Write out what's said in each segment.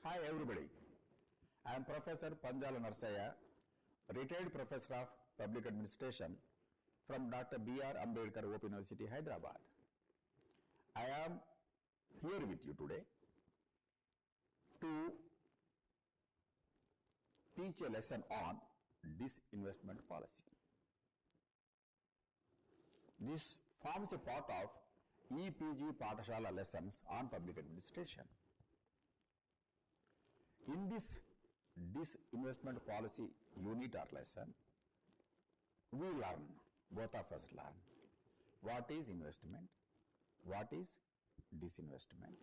Hi everybody, I am Professor Panjala Narsaya, retired Professor of Public Administration from Dr. B.R. Ambedkar Open University, Hyderabad. I am here with you today to teach a lesson on disinvestment policy. This forms a part of EPG Pathashala lessons on public administration. In this disinvestment policy unit or lesson, we learn, both of us learn, what is investment, what is disinvestment,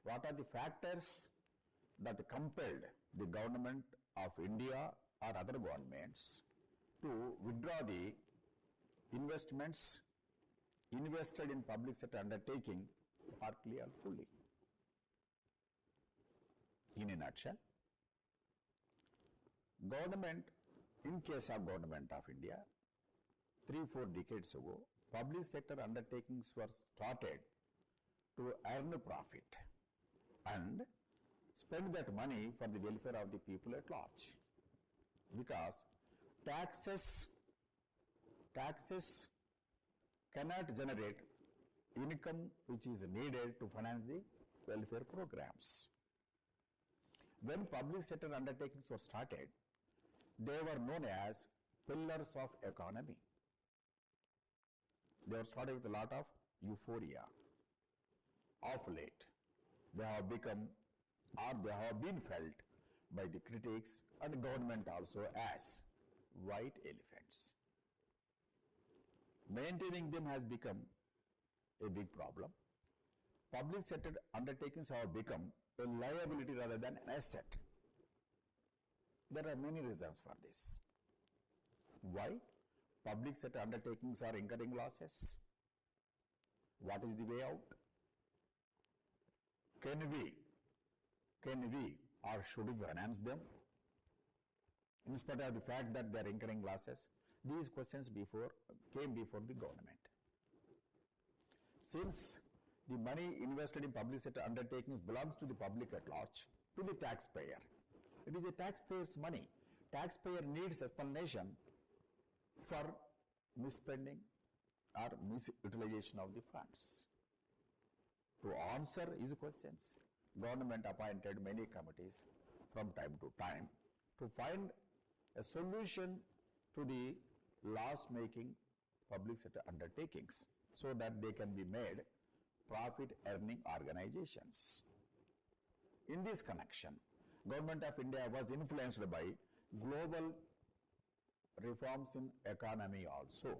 what are the factors that compelled the government of India or other governments to withdraw the investments invested in public sector undertaking partly or fully. In a nutshell, government, in case of government of India, 3-4 decades ago, public sector undertakings were started to earn a profit and spend that money for the welfare of the people at large. Because taxes cannot generate income which is needed to finance the welfare programs. When public sector undertakings were started, they were known as pillars of economy. They were started with a lot of euphoria. Of late, they have become or they have been felt by the critics and government also as white elephants. Maintaining them has become a big problem. Public sector undertakings have become a liability rather than an asset. There are many reasons for this. Why? Public sector undertakings are incurring losses. What is the way out? Can we or should we finance them? In spite of the fact that they are incurring losses, these questions came before the government. Since the money invested in public sector undertakings belongs to the public at large, to the taxpayer. It is the taxpayer's money. Taxpayer needs explanation for misspending or misutilization of the funds. To answer his questions, government appointed many committees from time to time to find a solution to the loss-making public sector undertakings so that they can be made profit-earning organizations. In this connection, Government of India was influenced by global reforms in economy also.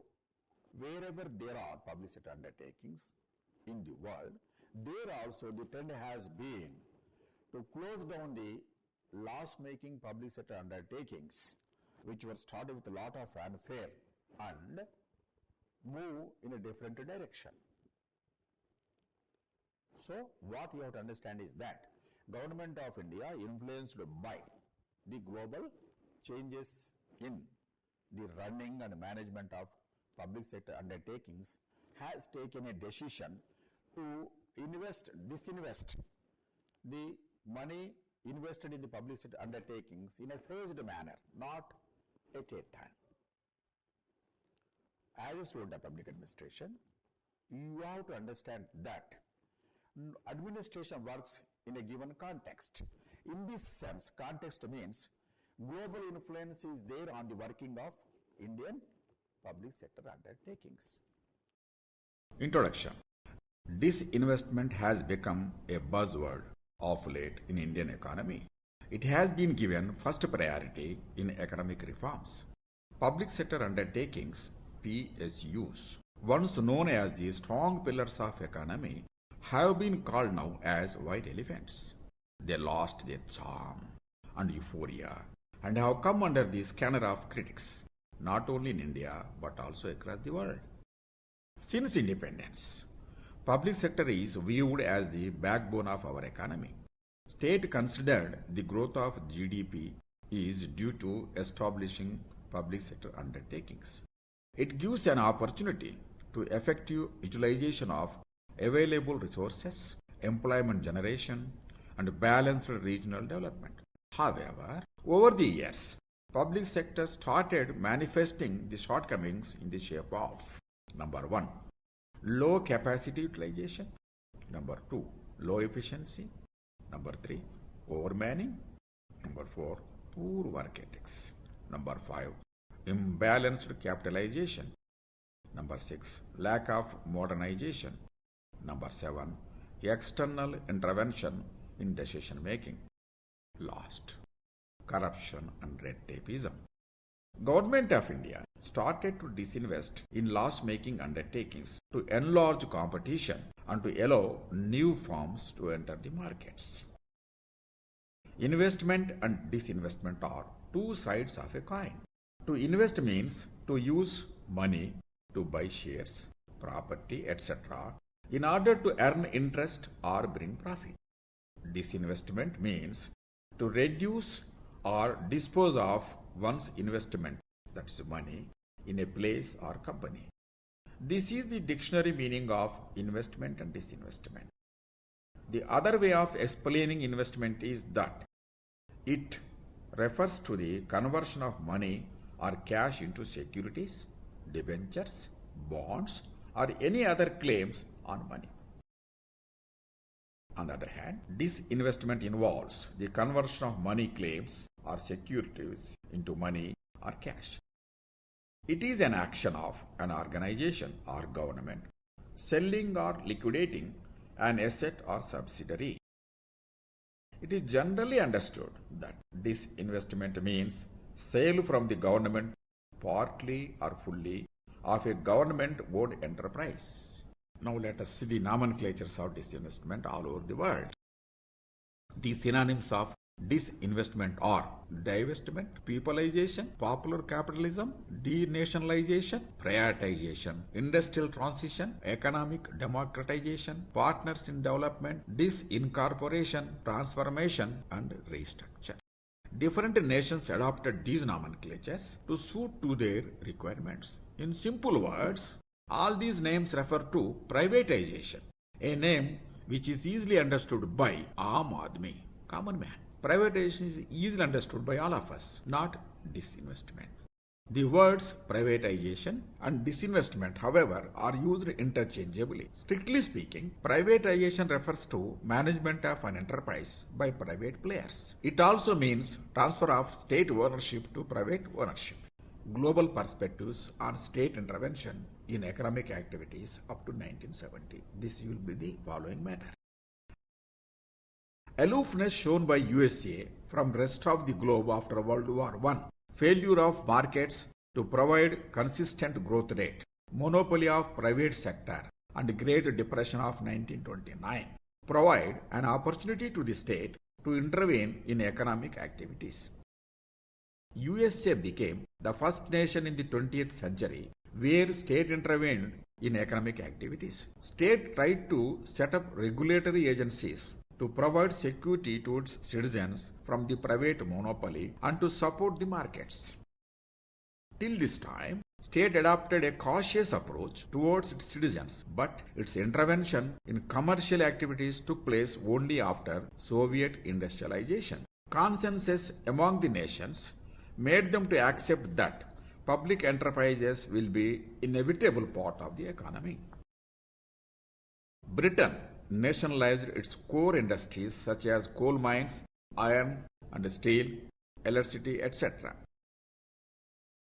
Wherever there are public sector undertakings in the world, there also the trend has been to close down the loss-making public sector undertakings which were started with a lot of fanfare and move in a different direction. So, what you have to understand is that Government of India, influenced by the global changes in the running and management of public sector undertakings, has taken a decision to disinvest the money invested in the public sector undertakings in a phased manner, not at a time. As a student of public administration, you have to understand that administration works in a given context. In this sense, context means global influence is there on the working of Indian public sector undertakings. Introduction. Disinvestment has become a buzzword of late in Indian economy. It has been given first priority in economic reforms. Public sector undertakings, PSUs, once known as the strong pillars of economy, have been called now as white elephants. They lost their charm and euphoria and have come under the scanner of critics, not only in India but also across the world. Since independence, public sector is viewed as the backbone of our economy. State considered the growth of GDP is due to establishing public sector undertakings. It gives an opportunity to effective utilization of available resources, employment generation, and balanced regional development. However, over the years, public sector started manifesting the shortcomings in the shape of number 1, low capacity utilization, number 2, low efficiency, number 3, overmanning, number 4, poor work ethics, number 5, imbalanced capitalization, number 6, lack of modernization, number 7, external intervention in decision making. Last, corruption and red tapeism. Government of India started to disinvest in loss-making undertakings to enlarge competition and to allow new firms to enter the markets. Investment and disinvestment are two sides of a coin. To invest means to use money to buy shares, property, etc. in order to earn interest or bring profit. Disinvestment means to reduce or dispose of one's investment, that's money, in a place or company. This is the dictionary meaning of investment and disinvestment. The other way of explaining investment is that it refers to the conversion of money or cash into securities, debentures, bonds, or any other claims on money. On the other hand, disinvestment involves the conversion of money claims or securities into money or cash. It is an action of an organization or government selling or liquidating an asset or subsidiary. It is generally understood that disinvestment means sale from the government partly or fully of a government-owned enterprise. Now let us see the nomenclatures of disinvestment all over the world. The synonyms of disinvestment are divestment, peopleization, popular capitalism, denationalization, privatization, industrial transition, economic democratization, partners in development, disincorporation, transformation, and restructure. Different nations adopted these nomenclatures to suit to their requirements. In simple words, all these names refer to privatization, a name which is easily understood by Aam Aadmi, common man. Privatization is easily understood by all of us, not disinvestment. The words privatization and disinvestment, however, are used interchangeably. Strictly speaking, privatization refers to management of an enterprise by private players. It also means transfer of state ownership to private ownership. Global perspectives on state intervention in economic activities up to 1970. This will be the following matter. Aloofness shown by USA from rest of the globe after World War I, failure of markets to provide consistent growth rate, monopoly of private sector, and Great Depression of 1929 provide an opportunity to the state to intervene in economic activities. USA became the first nation in the 20th century where state intervened in economic activities. State tried to set up regulatory agencies to provide security to its citizens from the private monopoly and to support the markets. Till this time, state adopted a cautious approach towards its citizens, but its intervention in commercial activities took place only after Soviet industrialization. Consensus among the nations made them to accept that public enterprises will be an inevitable part of the economy. Britain nationalized its core industries such as coal mines, iron and steel, electricity, etc.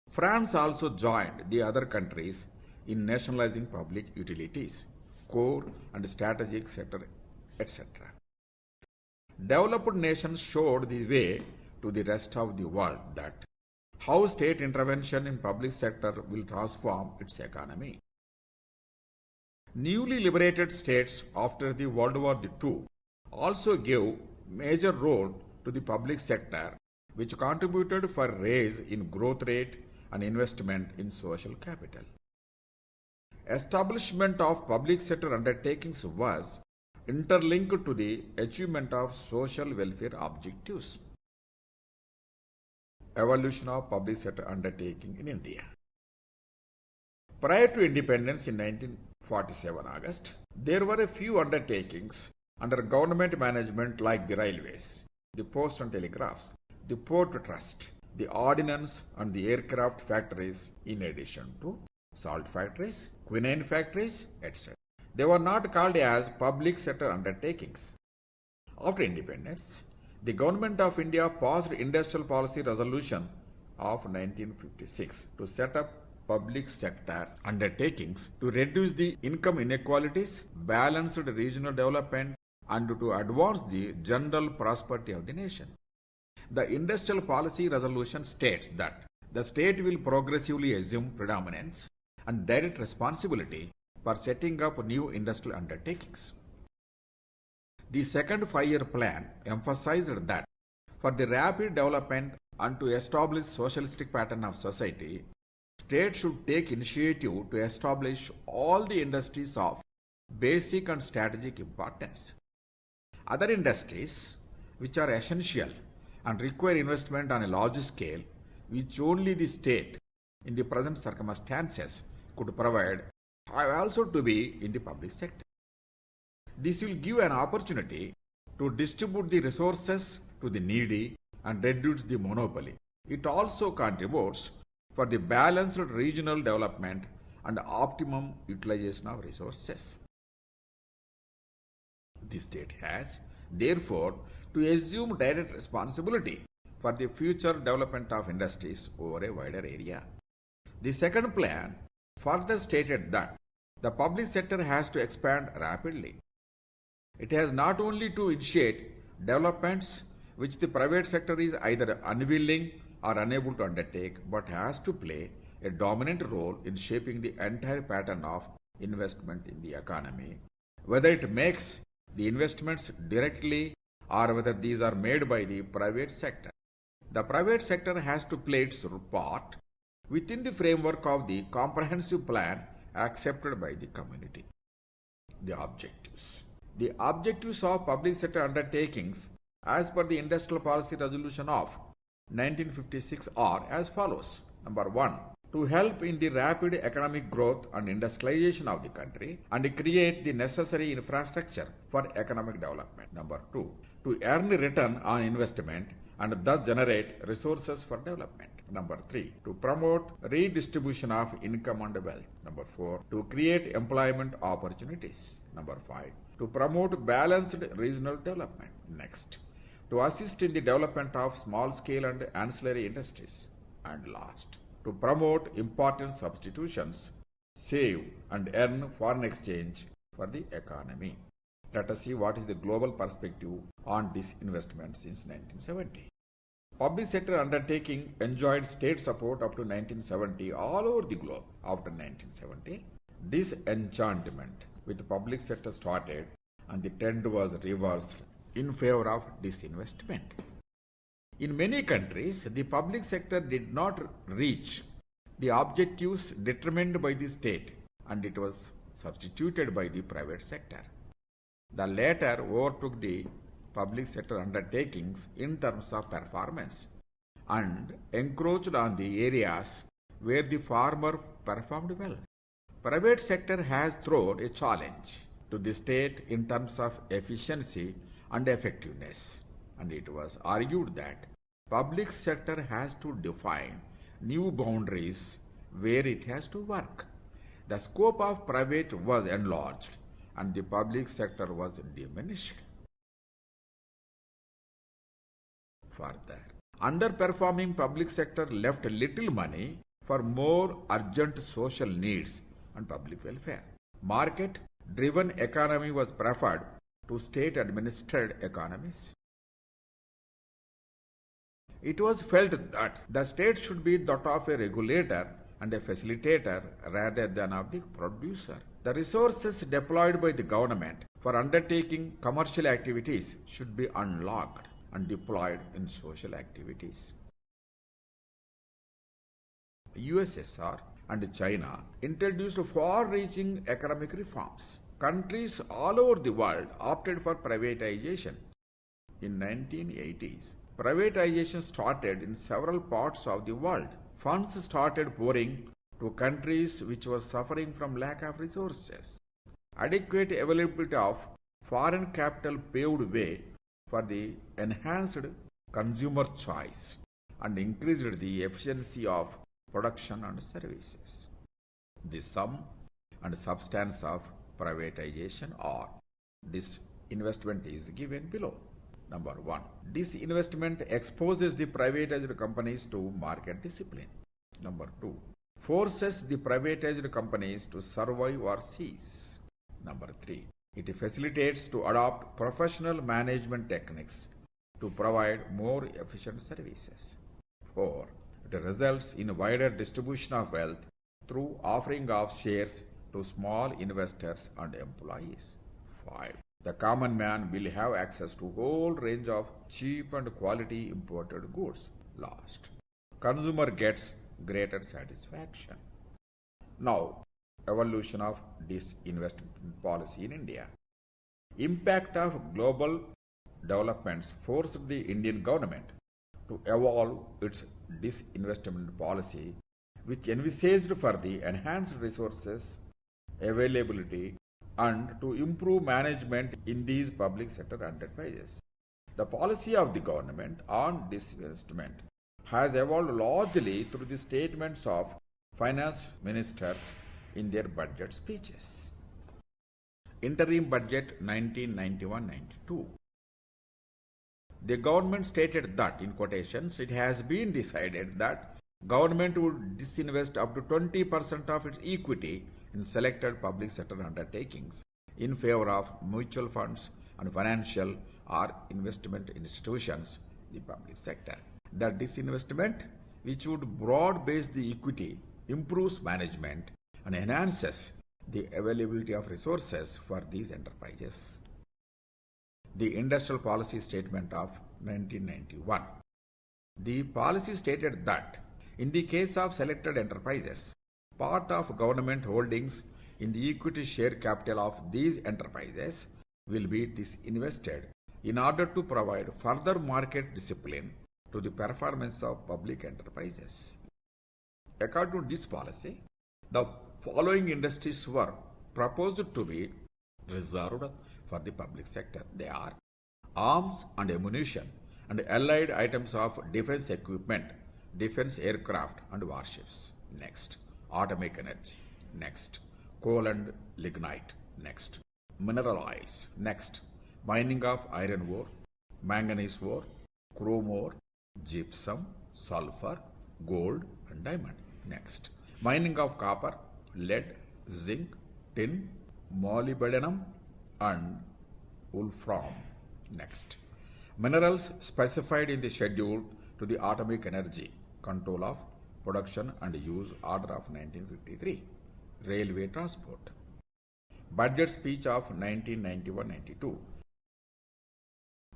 France also joined the other countries in nationalizing public utilities, core and strategic sector, etc. Developed nations showed the way to the rest of the world that how state intervention in public sector will transform its economy. Newly liberated states after the World War II also gave major role to the public sector, which contributed for raise in growth rate and investment in social capital. Establishment of public sector undertakings was interlinked to the achievement of social welfare objectives. Evolution of public sector undertaking in India. Prior to independence in 1947 August, there were a few undertakings under government management like the railways, the post and telegraphs, the port trust, the ordnance and the aircraft factories, in addition to salt factories, quinine factories, etc. They were not called as public sector undertakings. After independence, the Government of India passed Industrial Policy Resolution of 1956 to set up public sector undertakings to reduce the income inequalities, balance regional development, and to advance the general prosperity of the nation. The Industrial Policy Resolution states that the state will progressively assume predominance and direct responsibility for setting up new industrial undertakings. The second five-year plan emphasized that for the rapid development and to establish socialistic pattern of society, state should take initiative to establish all the industries of basic and strategic importance. Other industries which are essential and require investment on a large scale, which only the state in the present circumstances could provide, have also to be in the public sector. This will give an opportunity to distribute the resources to the needy and reduce the monopoly. It also contributes for the balanced regional development and optimum utilization of resources. The state has, therefore, to assume direct responsibility for the future development of industries over a wider area. The second plan further stated that the public sector has to expand rapidly. It has not only to initiate developments which the private sector is either unwilling or unable to undertake, but has to play a dominant role in shaping the entire pattern of investment in the economy, whether it makes the investments directly or whether these are made by the private sector. The private sector has to play its part within the framework of the comprehensive plan accepted by the community. The objectives. The objectives of public sector undertakings as per the Industrial Policy Resolution of 1956 are as follows. Number 1. To help in the rapid economic growth and industrialization of the country and create the necessary infrastructure for economic development. Number 2. To earn return on investment and thus generate resources for development. Number 3. To promote redistribution of income and wealth. Number 4. To create employment opportunities. Number 5. To promote balanced regional development. Next. To assist in the development of small scale and ancillary industries. And last. To promote important substitutions, save and earn foreign exchange for the economy. Let us see what is the global perspective on disinvestment since 1970. Public sector undertaking enjoyed state support up to 1970 all over the globe. After 1970, disenchantment with the public sector started and the trend was reversed in favor of disinvestment. In many countries, the public sector did not reach the objectives determined by the state and it was substituted by the private sector. The latter overtook the public sector undertakings in terms of performance and encroached on the areas where the former performed well. Private sector has thrown a challenge to the state in terms of efficiency and effectiveness, and it was argued that public sector has to define new boundaries where it has to work. The scope of private was enlarged and the public sector was diminished. Further, underperforming public sector left little money for more urgent social needs and public welfare. Market-driven economy was preferred to state-administered economies. It was felt that the state should be that of a regulator and a facilitator rather than of the producer. The resources deployed by the government for undertaking commercial activities should be unlocked and deployed in social activities. USSR and China introduced far-reaching economic reforms. Countries all over the world opted for privatization. In 1980s, privatization started in several parts of the world. Funds started pouring to countries which were suffering from lack of resources. Adequate availability of foreign capital paved way for the enhanced consumer choice and increased the efficiency of production and services. The sum and substance of privatization or disinvestment is given below. Number 1. Disinvestment exposes the privatized companies to market discipline. Number 2. Forces the privatized companies to survive or cease. Number 3. It facilitates to adopt professional management techniques to provide more efficient services. 4. It results in wider distribution of wealth through offering of shares to small investors and employees. 5. The common man will have access to whole range of cheap and quality imported goods. Last, consumer gets greater satisfaction. Now, evolution of disinvestment policy in India. Impact of global developments forced the Indian government to evolve its disinvestment policy, which envisaged for the enhanced resources availability and to improve management in these public sector enterprises. The policy of the government on disinvestment has evolved largely through the statements of finance ministers in their budget speeches. Interim Budget 1991-92. The government stated that, in quotations, it has been decided that government would disinvest up to 20% of its equity in selected public sector undertakings in favor of mutual funds and financial or investment institutions in the public sector. The disinvestment, which would broad base the equity, improves management and enhances the availability of resources for these enterprises. The Industrial Policy Statement of 1991. The policy stated that in the case of selected enterprises, part of government holdings in the equity share capital of these enterprises will be disinvested in order to provide further market discipline to the performance of public enterprises. According to this policy, the following industries were proposed to be reserved for the public sector. They are arms and ammunition and allied items of defense equipment, defense aircraft and warships. Next, atomic energy. Next, coal and lignite. Next, mineral oils. Next, mining of iron ore, manganese ore, chrome ore, gypsum, sulfur, gold and diamond. Next, mining of copper, lead, zinc, tin, molybdenum and wolfram. Next, minerals specified in the schedule to the Atomic Energy Control of Production and Use Order of 1953, Railway Transport. Budget Speech of 1991-92.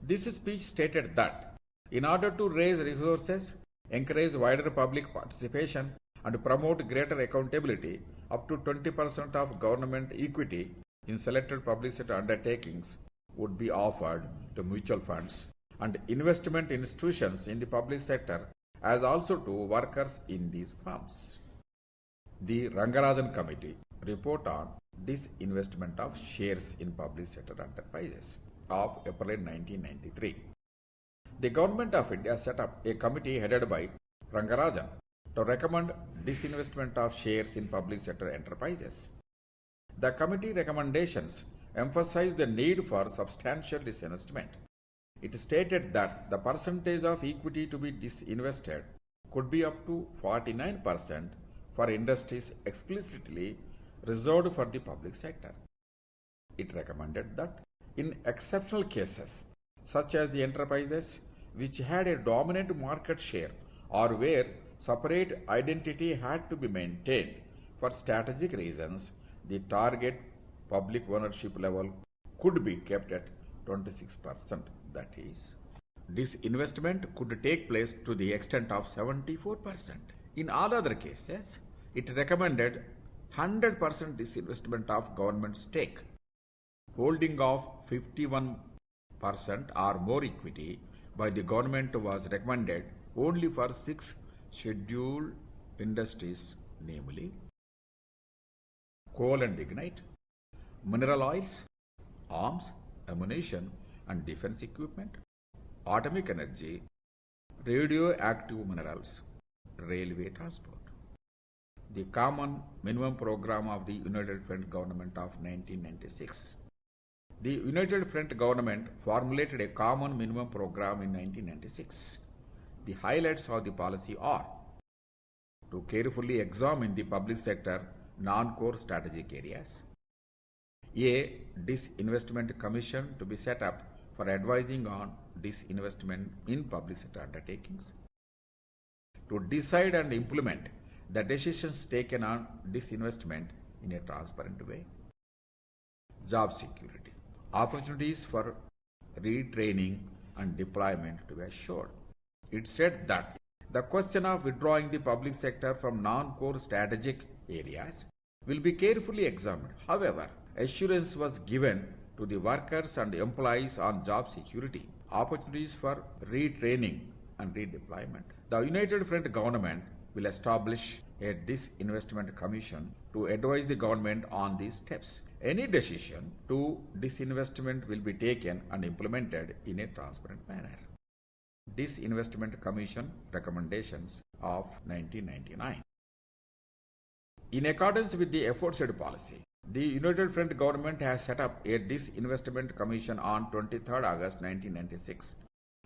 This speech stated that in order to raise resources, encourage wider public participation and promote greater accountability, up to 20% of government equity in selected public sector undertakings would be offered to mutual funds and investment institutions in the public sector, as also to workers in these firms. The Rangarajan Committee report on disinvestment of shares in public sector enterprises of April 1993. The Government of India set up a committee headed by Rangarajan to recommend disinvestment of shares in public sector enterprises. The committee recommendations emphasized the need for substantial disinvestment. It stated that the percentage of equity to be disinvested could be up to 49% for industries explicitly reserved for the public sector. It recommended that in exceptional cases, such as the enterprises which had a dominant market share or where separate identity had to be maintained for strategic reasons, the target public ownership level could be kept at 26%. That is, disinvestment could take place to the extent of 74%. In all other cases, it recommended 100% disinvestment of government stake. Holding of 51% or more equity by the government was recommended only for 6 scheduled industries, namely coal and lignite, mineral oils, arms, ammunition and defense equipment, atomic energy, radioactive minerals, railway transport. The Common Minimum Program of the United Front Government of 1996. The United Front Government formulated a Common Minimum Program in 1996. The highlights of the policy are to carefully examine the public sector non-core strategic areas, a disinvestment commission to be set up for advising on disinvestment in public sector undertakings, to decide and implement the decisions taken on disinvestment in a transparent way, job security, opportunities for retraining and deployment to be assured. It said that the question of withdrawing the public sector from non-core strategic areas will be carefully examined. However, assurance was given to the workers and employees on job security, opportunities for retraining and redeployment. The United Front government will establish a disinvestment commission to advise the government on these steps. Any decision to disinvestment will be taken and implemented in a transparent manner. Disinvestment Commission Recommendations of 1999. In accordance with the aforesaid policy, the United Front government has set up a Disinvestment Commission on 23rd August 1996,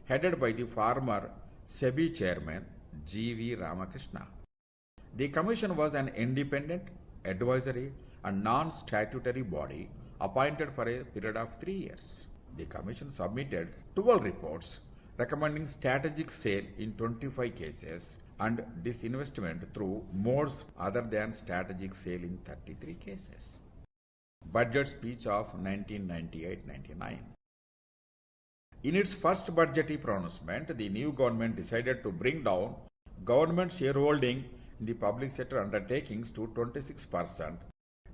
headed by the former SEBI chairman G.V. Ramakrishna. The commission was an independent, advisory and non-statutory body appointed for a period of 3 years. The commission submitted 12 reports recommending strategic sale in 25 cases and disinvestment through modes other than strategic sale in 33 cases. Budget speech of 1998-99. In its first budgetary pronouncement, the new government decided to bring down government shareholding in the public sector undertakings to 26%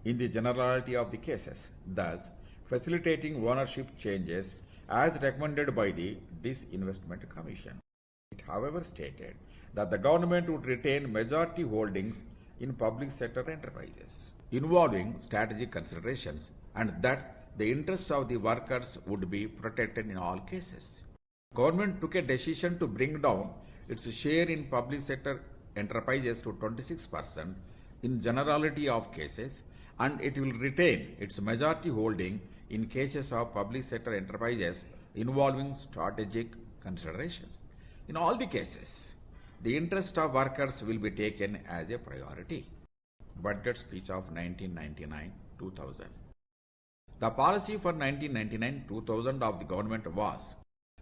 in the generality of the cases, thus facilitating ownership changes as recommended by the Disinvestment Commission. It, however, stated that the government would retain majority holdings in public sector enterprises involving strategic considerations and that the interests of the workers would be protected in all cases. Government took a decision to bring down its share in public sector enterprises to 26% in generality of cases, and it will retain its majority holding in cases of public sector enterprises involving strategic considerations. In all the cases, the interest of workers will be taken as a priority. Budget speech of 1999-2000. The policy for 1999-2000 of the government was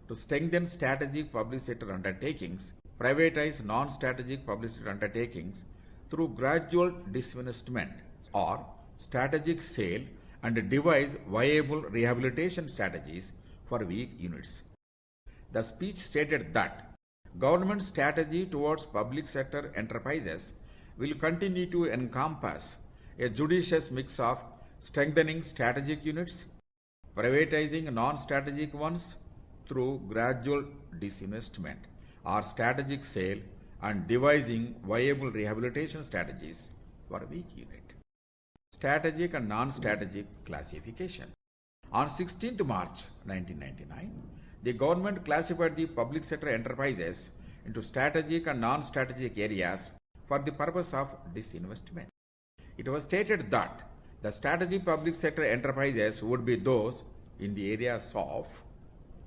to strengthen strategic public sector undertakings, privatize non-strategic public sector undertakings through gradual disinvestment or strategic sale and devise viable rehabilitation strategies for weak units. The speech stated that government strategy towards public sector enterprises will continue to encompass a judicious mix of strengthening strategic units, privatizing non-strategic ones through gradual disinvestment or strategic sale, and devising viable rehabilitation strategies for weak unit. Strategic and non-strategic classification. On 16th March 1999, the government classified the public sector enterprises into strategic and non-strategic areas for the purpose of disinvestment. It was stated that the strategic public sector enterprises would be those in the areas of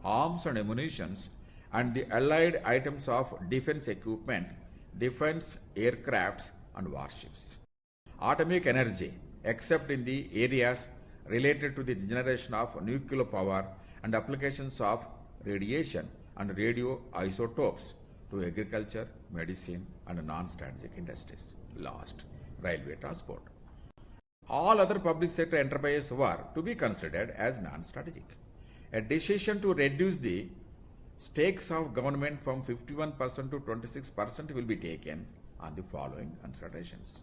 arms and ammunitions and the allied items of defense equipment, defense aircrafts and warships. Atomic energy, except in the areas related to the generation of nuclear power and applications of radiation and radioisotopes to agriculture, medicine and non-strategic industries. Last, railway transport. All other public sector enterprises were to be considered as non-strategic. A decision to reduce the stakes of government from 51% to 26% will be taken on the following considerations.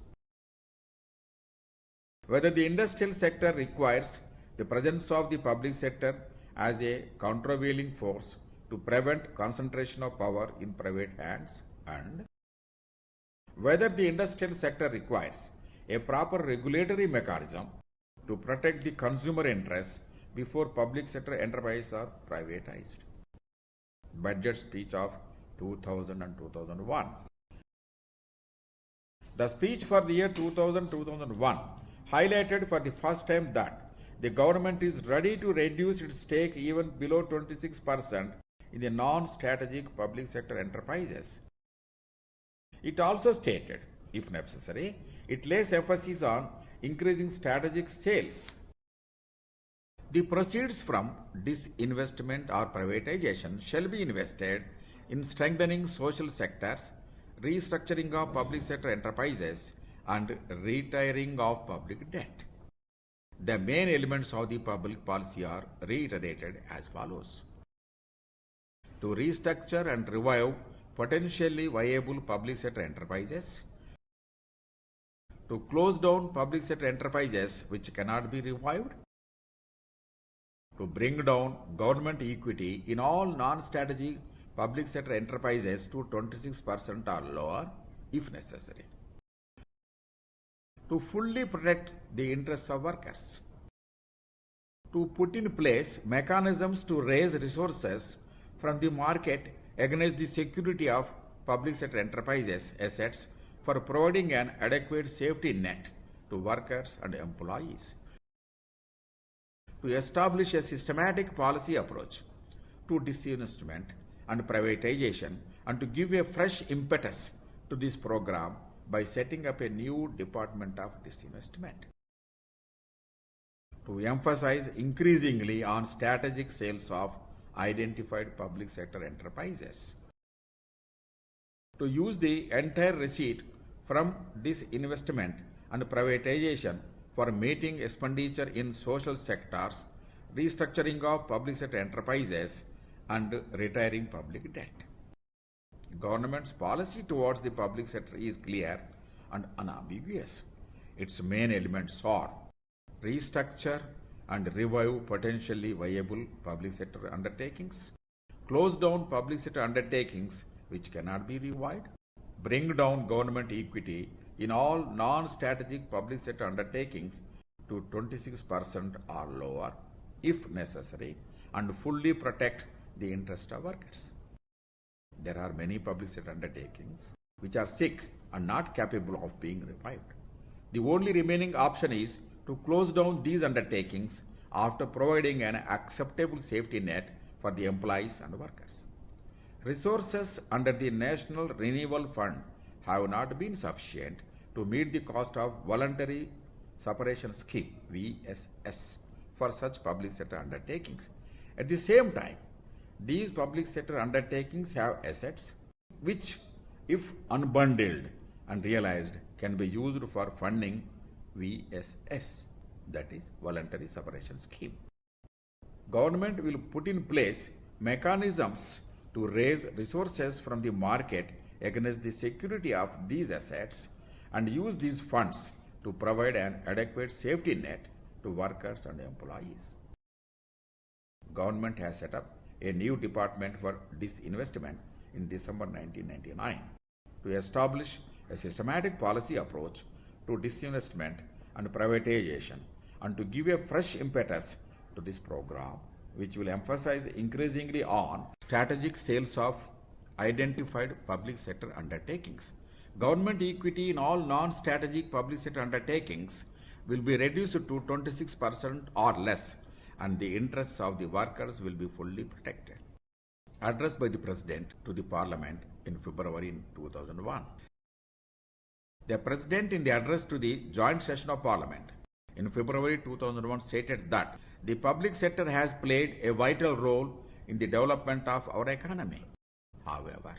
Whether the industrial sector requires the presence of the public sector as a countervailing force to prevent concentration of power in private hands, and whether the industrial sector requires a proper regulatory mechanism to protect the consumer interests before public sector enterprises are privatized. Budget speech of 2000 and 2001. The speech for the year 2000-2001 highlighted for the first time that the government is ready to reduce its stake even below 26% in the non-strategic public sector enterprises. It also stated, if necessary, it lays emphasis on increasing strategic sales. The proceeds from disinvestment or privatization shall be invested in strengthening social sectors, restructuring of public sector enterprises, and retiring of public debt. The main elements of the public policy are reiterated as follows. To restructure and revive potentially viable public sector enterprises, to close down public sector enterprises which cannot be revived, to bring down government equity in all non-strategic public sector enterprises to 26% or lower if necessary, to fully protect the interests of workers, to put in place mechanisms to raise resources from the market against the security of public sector enterprises assets for providing an adequate safety net to workers and employees, to establish a systematic policy approach to disinvestment and privatization and to give a fresh impetus to this program by setting up a new Department of Disinvestment, to emphasize increasingly on strategic sales of identified public sector enterprises, to use the entire receipt from disinvestment and privatization for meeting expenditure in social sectors, restructuring of public sector enterprises, and retiring public debt. Government's policy towards the public sector is clear and unambiguous. Its main elements are restructure and revive potentially viable public sector undertakings, close down public sector undertakings which cannot be revived, bring down government equity in all non-strategic public sector undertakings to 26% or lower if necessary, and fully protect the interest of workers. There are many public sector undertakings which are sick and not capable of being revived. The only remaining option is to close down these undertakings after providing an acceptable safety net for the employees and workers. Resources under the National Renewal Fund have not been sufficient to meet the cost of Voluntary Separation Scheme (VSS) for such public sector undertakings. At the same time, these public sector undertakings have assets which, if unbundled and realized, can be used for funding VSS, that is Voluntary Separation Scheme. Government will put in place mechanisms to raise resources from the market against the security of these assets and use these funds to provide an adequate safety net to workers and employees. Government has set up a new department for disinvestment in December 1999 to establish a systematic policy approach to disinvestment and privatization and to give a fresh impetus to this program, which will emphasize increasingly on strategic sales of identified public sector undertakings. Government equity in all non-strategic public sector undertakings will be reduced to 26% or less, and the interests of the workers will be fully protected. Address by the President to the Parliament in February 2001. The President, in the address to the joint session of Parliament in February 2001, stated that the public sector has played a vital role in the development of our economy. However,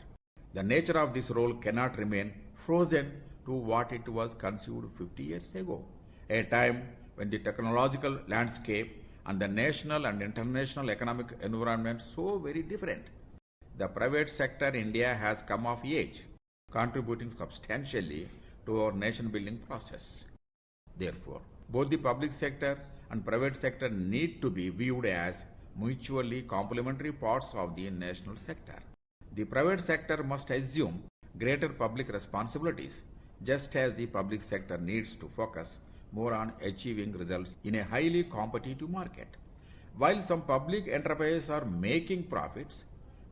the nature of this role cannot remain frozen to what it was conceived 50 years ago, a time when the technological landscape and the national and international economic environment so very different. The private sector in India has come of age, contributing substantially to our nation building process. Therefore, both the public sector and private sector need to be viewed as mutually complementary parts of the national sector. The private sector must assume greater public responsibilities, just as the public sector needs to focus more on achieving results in a highly competitive market. While some public enterprises are making profits,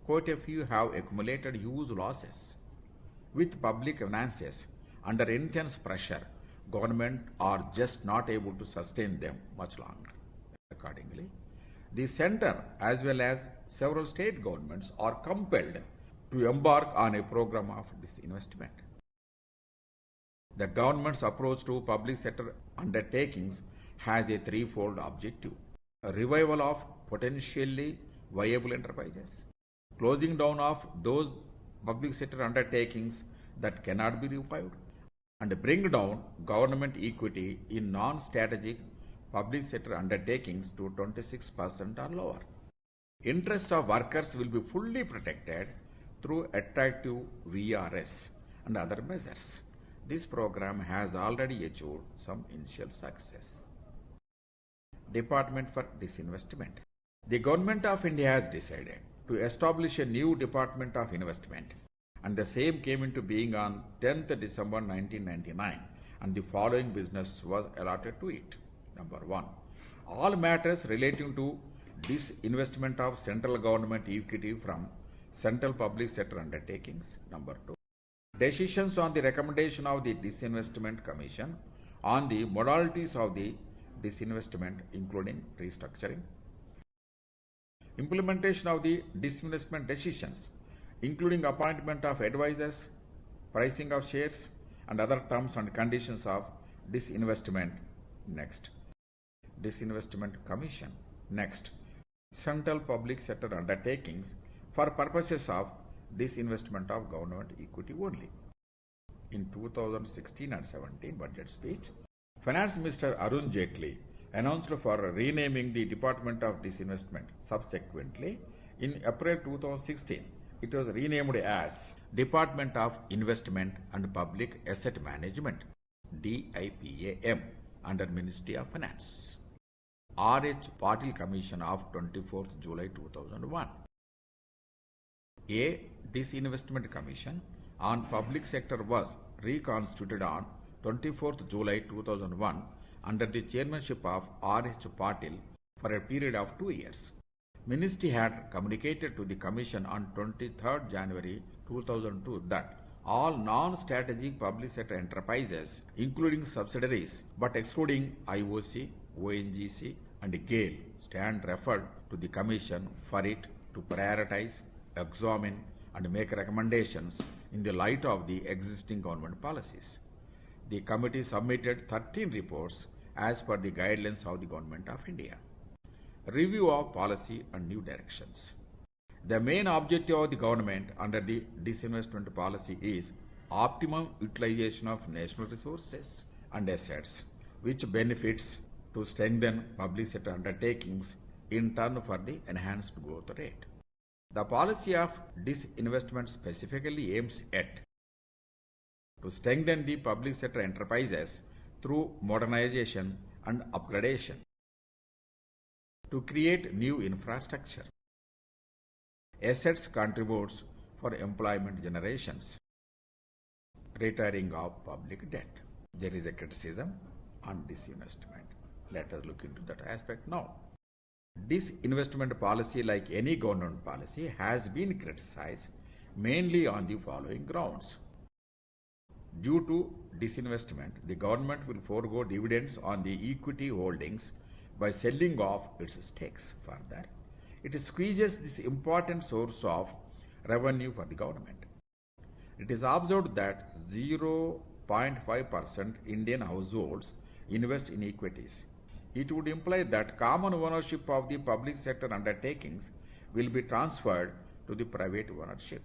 quite a few have accumulated huge losses. With public finances under intense pressure, government are just not able to sustain them much longer. Accordingly, the center as well as several state governments are compelled to embark on a program of disinvestment. The government's approach to public sector undertakings has a threefold objective: a revival of potentially viable enterprises, closing down of those public sector undertakings that cannot be revived, and bring down government equity in non-strategic public sector undertakings to 26% or lower. Interests of workers will be fully protected through attractive VRS and other measures. This program has already achieved some initial success. Department for Disinvestment. The Government of India has decided to establish a new Department of Investment, and the same came into being on 10th December 1999, and the following business was allotted to it. Number 1. All matters relating to disinvestment of central government equity from central public sector undertakings. Number 2. Decisions on the recommendation of the Disinvestment Commission on the modalities of the disinvestment, including restructuring. Implementation of the disinvestment decisions, including appointment of advisors, pricing of shares, and other terms and conditions of disinvestment. Next. Disinvestment Commission. Next. Central public sector undertakings for purposes of disinvestment of government equity only. In 2016 and 17 budget speech, Finance Minister Arun Jaitley announced for renaming the Department of Disinvestment. Subsequently, in April 2016, it was renamed as Department of Investment and Public Asset Management, DIPAM, under Ministry of Finance. R.H. Patil Commission of 24th July 2001. A Disinvestment Commission on Public Sector was reconstituted on 24th July 2001 under the chairmanship of R.H. Patil for a period of 2 years. Ministry had communicated to the Commission on 23rd January 2002 that all non-strategic public sector enterprises, including subsidiaries but excluding IOC, ONGC, and GAIL, stand referred to the Commission for it to prioritize, examine, and make recommendations in the light of the existing government policies. The committee submitted 13 reports as per the guidelines of the Government of India. Review of policy and new directions. The main objective of the government under the disinvestment policy is optimum utilization of national resources and assets, which benefits to strengthen public sector undertakings in turn for the enhanced growth rate. The policy of disinvestment specifically aims at to strengthen the public sector enterprises through modernization and upgradation, to create new infrastructure. Assets contributes for employment generations, retiring of public debt. There is a criticism on disinvestment. Let us look into that aspect now. Disinvestment policy, like any government policy, has been criticized mainly on the following grounds. Due to disinvestment, the government will forego dividends on the equity holdings by selling off its stakes. Further, it squeezes this important source of revenue for the government. It is observed that 0.5% Indian households invest in equities. It would imply that common ownership of the public sector undertakings will be transferred to the private ownership.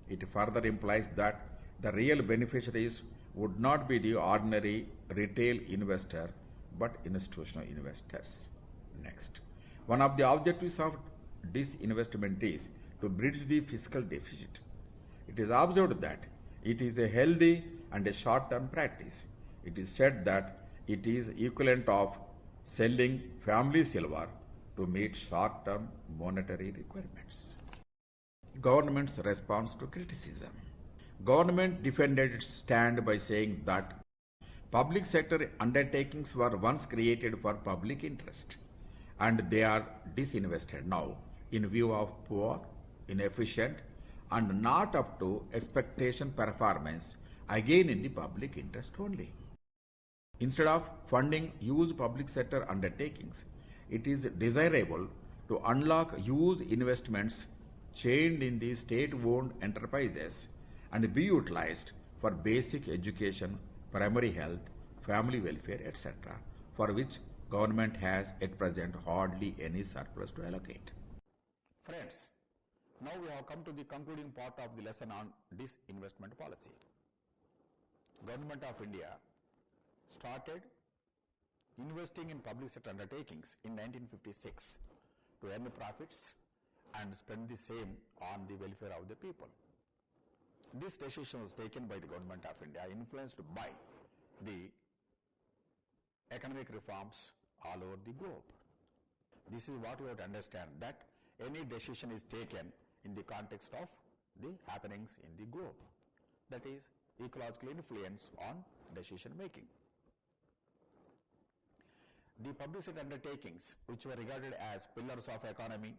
It further implies that the real beneficiaries would not be the ordinary retail investor but institutional investors. Next, one of the objectives of disinvestment is to bridge the fiscal deficit. It is observed that it is a healthy and a short-term practice. It is said that it is equivalent of selling family silver to meet short-term monetary requirements. Government's response to criticism. Government defended its stand by saying that public sector undertakings were once created for public interest and they are disinvested now in view of poor, inefficient, and not up to expectation performance, again in the public interest only. Instead of funding huge public sector undertakings, it is desirable to unlock huge investments chained in the state-owned enterprises and be utilized for basic education, primary health, family welfare, etc., for which government has at present hardly any surplus to allocate. Friends, now we have come to the concluding part of the lesson on disinvestment policy. Government of India started investing in public sector undertakings in 1956 to earn profits and spend the same on the welfare of the people. This decision was taken by the Government of India, influenced by the economic reforms all over the globe. This is what we have to understand, that any decision is taken in the context of the happenings in the globe. That is ecological influence on decision making. The public sector undertakings, which were regarded as pillars of economy,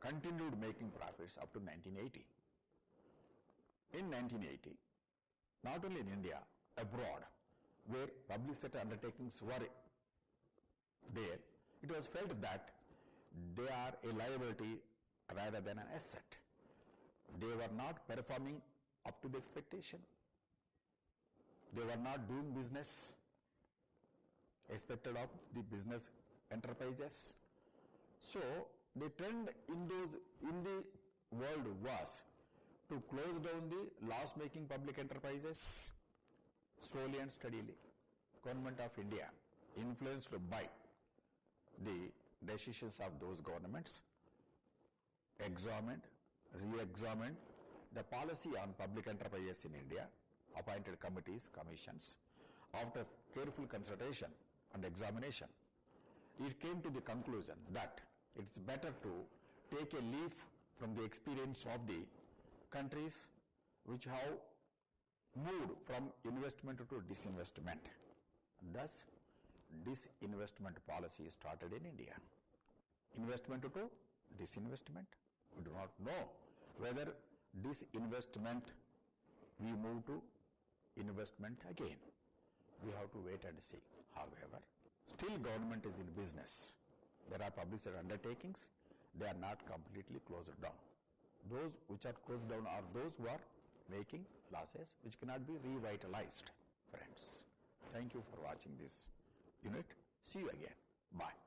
continued making profits up to 1980. In 1980, not only in India, abroad, where public sector undertakings were there, it was felt that they are a liability rather than an asset. They were not performing up to the expectation. They were not doing business expected of the business enterprises. So the trend in the world was to close down the loss-making public enterprises slowly and steadily. Government of India, influenced by the decisions of those governments, examined, re-examined the policy on public enterprises in India, appointed committees, commissions. After careful consultation and examination, it came to the conclusion that it's better to take a leaf from the experience of the countries which have moved from investment to disinvestment. Thus, disinvestment policy started in India. Investment to disinvestment. We do not know whether disinvestment we move to investment again. We have to wait and see. However, still government is in business. There are public sector undertakings. They are not completely closed down. Those which are closed down are those who are making losses which cannot be revitalized. Friends, thank you for watching this unit. See you again. Bye.